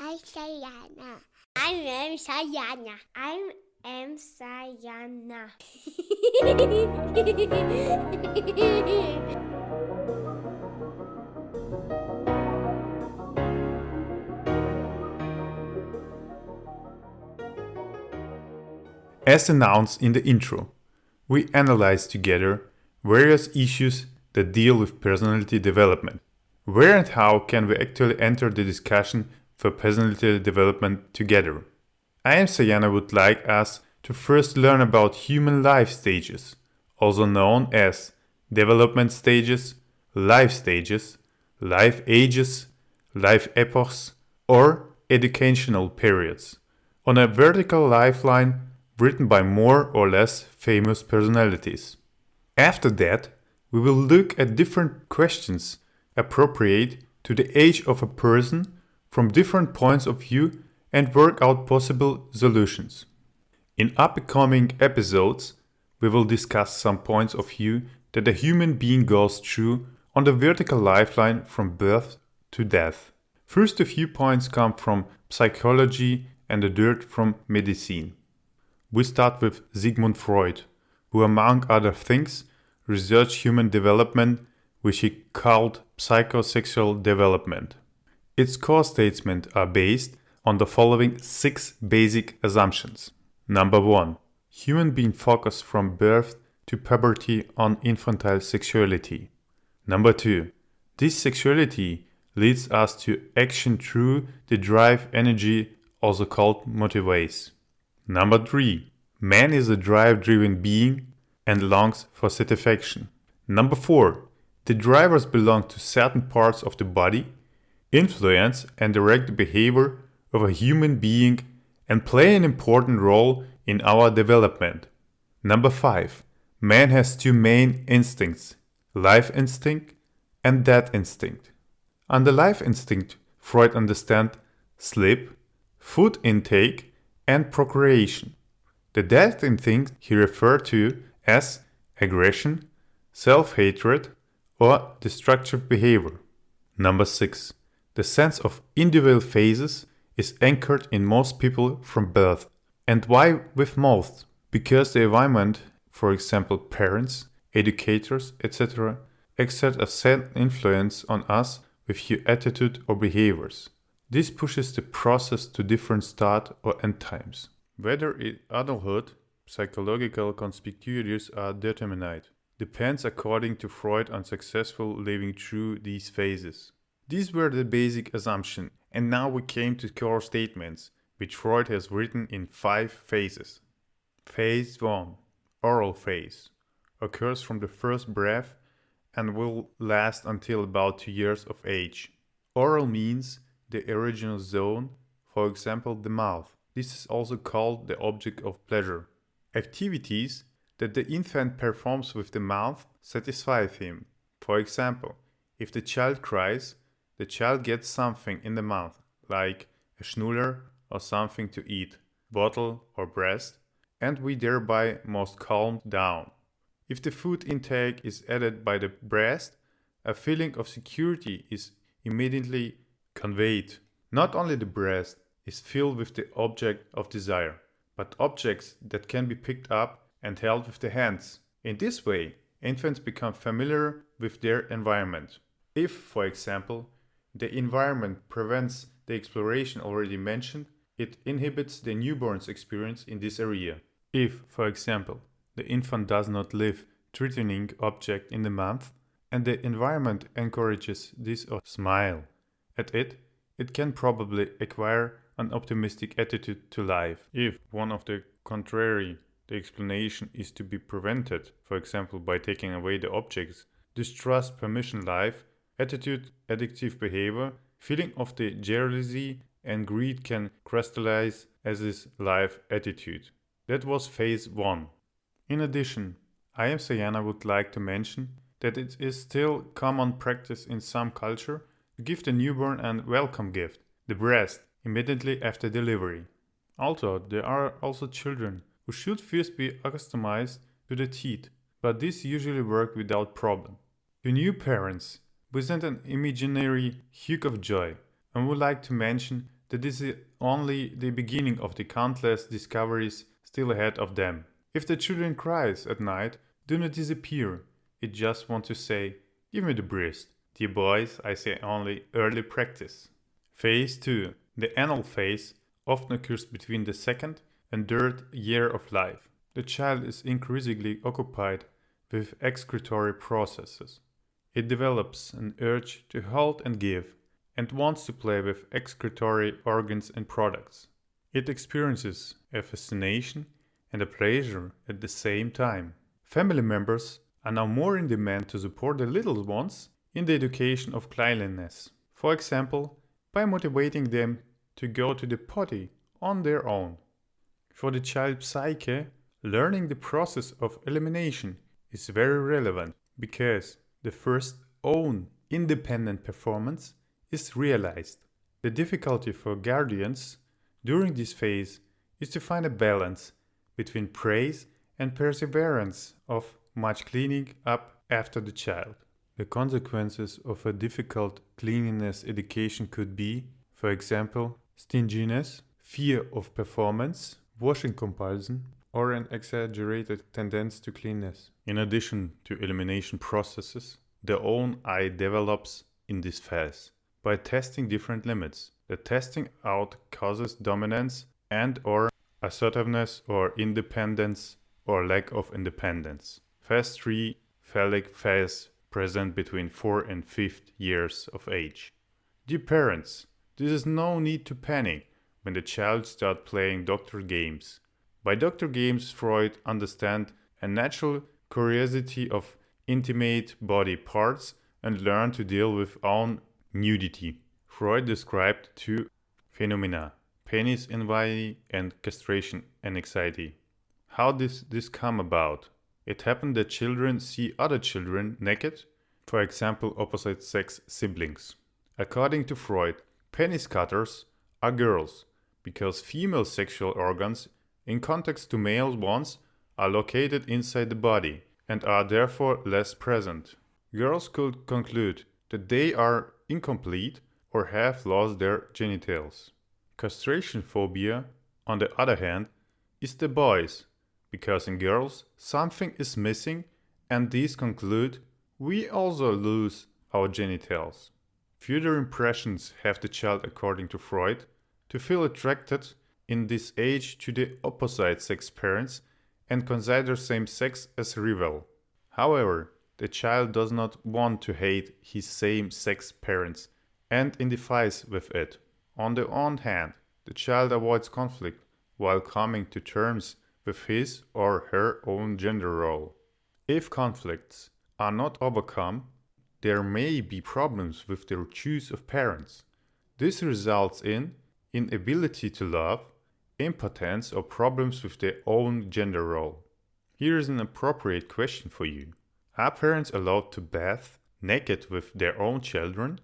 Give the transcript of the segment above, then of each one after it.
I'm Sajana. I'm mSajana. I'm mSajana. As announced in the intro, we analyze together various issues that deal with personality development. Where and how can we actually enter the discussion for personality development together? mSajana would like us to first learn about human life stages, also known as development stages, life ages, life epochs, or educational periods, on a vertical lifeline written by more or less famous personalities. After that, we will look at different questions appropriate to the age of a person from different points of view and work out possible solutions. In upcoming episodes, we will discuss some points of view that a human being goes through on the vertical lifeline from birth to death. First, a few points come from psychology and a third from medicine. We start with Sigmund Freud, who among other things researched human development, which he called psychosexual development. Its core statements are based on the following 6 basic assumptions. Number 1. Human being focus from birth to puberty on infantile sexuality. Number 2. This sexuality leads us to action through the drive energy, also called motivates. Number 3. Man is a drive-driven being and longs for satisfaction. Number 4. The drivers belong to certain parts of the body, influence and direct the behavior of a human being and play an important role in our development. Number 5. Man has 2 main instincts, life instinct and death instinct. Under life instinct, Freud understands sleep, food intake and procreation. The death instinct he referred to as aggression, self-hatred or destructive behavior. Number 6. The sense of individual phases is anchored in most people from birth. And why with most? Because the environment, for example parents, educators, etc., exert a certain influence on us with your attitude or behaviors. This pushes the process to different start or end times. Whether in adulthood, psychological conspicuities are determined, depends according to Freud on successful living through these phases. These were the basic assumptions, and now we came to core statements, which Freud has written in 5 phases. Phase 1, oral phase, occurs from the first breath and will last until about 2 years of age. Oral means the erogenous zone, for example the mouth. This is also called the object of pleasure. Activities that the infant performs with the mouth satisfy him. For example, if the child cries, the child gets something in the mouth, like a schnuller or something to eat, bottle or breast, and we thereby most calmed down. If the food intake is added by the breast, a feeling of security is immediately conveyed. Not only the breast is filled with the object of desire, but objects that can be picked up and held with the hands. In this way, infants become familiar with their environment. If, for example, the environment prevents the exploration already mentioned, it inhibits the newborn's experience in this area. If, for example, the infant does not leave threatening object in the mouth, and the environment encourages this or smile at it, it can probably acquire an optimistic attitude to life. If, on the contrary, the explanation is to be prevented, for example by taking away the objects, distrust, permission life, attitude, addictive behavior, feeling of the jealousy and greed can crystallize as his life attitude. That was phase 1. In addition, mSajana would like to mention that it is still common practice in some culture to give the newborn a welcome gift, the breast, immediately after delivery. Although there are also children who should first be accustomed to the teeth, but this usually works without problem. To new parents, we send an imaginary hug of joy and would like to mention that this is only the beginning of the countless discoveries still ahead of them. If the children cries at night, do not disappear. It just wants to say, give me the breast. Dear boys, I say only early practice. Phase 2. The anal phase often occurs between the second and third year of life. The child is increasingly occupied with excretory processes. It develops an urge to hold and give, and wants to play with excretory organs and products. It experiences a fascination and a pleasure at the same time. Family members are now more in demand to support the little ones in the education of cleanliness. For example, by motivating them to go to the potty on their own. For the child psyche, learning the process of elimination is very relevant because the first own independent performance is realized. The difficulty for guardians during this phase is to find a balance between praise and perseverance of much cleaning up after the child. The consequences of a difficult cleanliness education could be, for example, stinginess, fear of performance, washing compulsion, or an exaggerated tendency to cleanness. In addition to elimination processes, the own I develops in this phase by testing different limits. The testing out causes dominance and or assertiveness or independence or lack of independence. Phase 3, phallic phase, present between 4 and 5 years of age. Dear parents, there is no need to panic when the child starts playing doctor games. By doctor games, Freud understands a natural curiosity of intimate body parts and learned to deal with own nudity. Freud described two phenomena, penis envy and castration anxiety. How did this come about? It happened that children see other children naked, for example opposite sex siblings. According to Freud, penis cutters are girls because female sexual organs in context to male ones are located inside the body and are therefore less present. Girls could conclude that they are incomplete or have lost their genitals. Castration phobia, on the other hand, is the boys, because in girls something is missing and these conclude we also lose our genitals. Further impressions have the child, according to Freud, to feel attracted in this age to the opposite sex parents and consider same sex as rival. However, the child does not want to hate his same sex parents and identifies with it. On the one hand, the child avoids conflict while coming to terms with his or her own gender role. If conflicts are not overcome, there may be problems with the choice of parents. This results in inability to love, impotence, or problems with their own gender role. Here is an appropriate question for you. Are parents allowed to bath naked with their own children?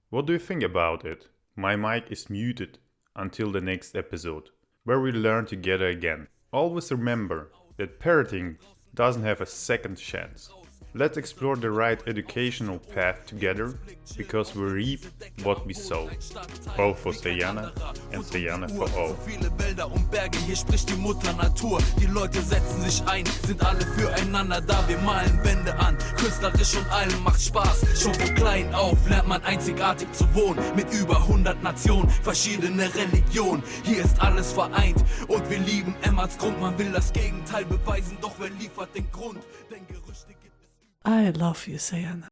What do you think about it? My mic is muted until the next episode, where we learn together again. Always remember that parenting doesn't have a second chance. Let's explore the right educational path together, because we reap what we sow. Both for Sajana and Sajana for all. Viele Wälder und Berge, hier spricht die Mutter Natur. Die Leute setzen sich ein, sind alle füreinander da. Wir malen Wände an, künstlerisch und allen macht Spaß. Schon von klein auf lernt man einzigartig zu wohnen. Mit über 100 Nationen, verschiedene Religionen. Hier ist alles vereint und wir lieben Emmas Grund. Man will das Gegenteil beweisen, doch wer liefert den Grund? Denn Gerüchte gibt es. I love you, Sajana.